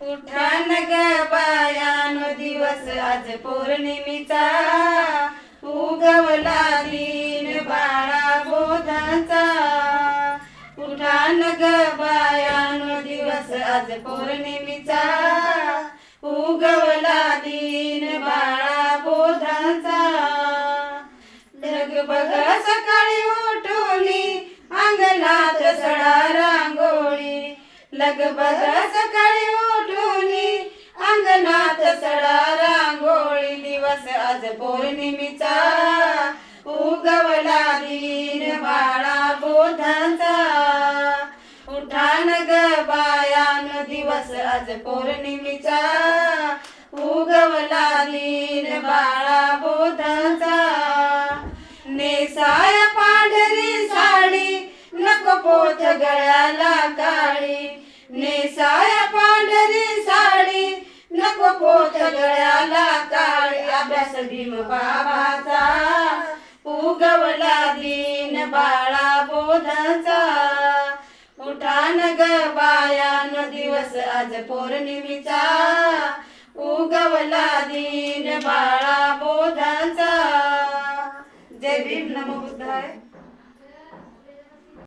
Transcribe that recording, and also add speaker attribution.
Speaker 1: उठान ग बायानो दिवस आज पौर्णिमेचा, उगवला दिन बाळा बोधाचा. उठान ग बायानो दिवस आज पौर्णिमेचा, उगवला दिन बाळा बोधाचा. लगबग सकाळी उठोनी अंगणात सडा रांगोळी, लगबग सकाळी उठोनी अंगणात सडा रांगोळी. दिवस आज पौर्णिमेचा, उगवला दिन बाळा बोधाचा. उठान ग बायानो दिवस आज पौर्णिमेचा, उगवला दिन बाळा बोधाचा. नेसाया पांढरी साडी नको पोत गळ्याला काळी, नेसाया पांढरी साडी नको पोत गळ्याला काळी. अभ्यास भीम बाबाचा, उगवला दिन बाळा बोधाचा. उठान ग बायानो दिवस आज पौर्णिमेचा, उगवला दिन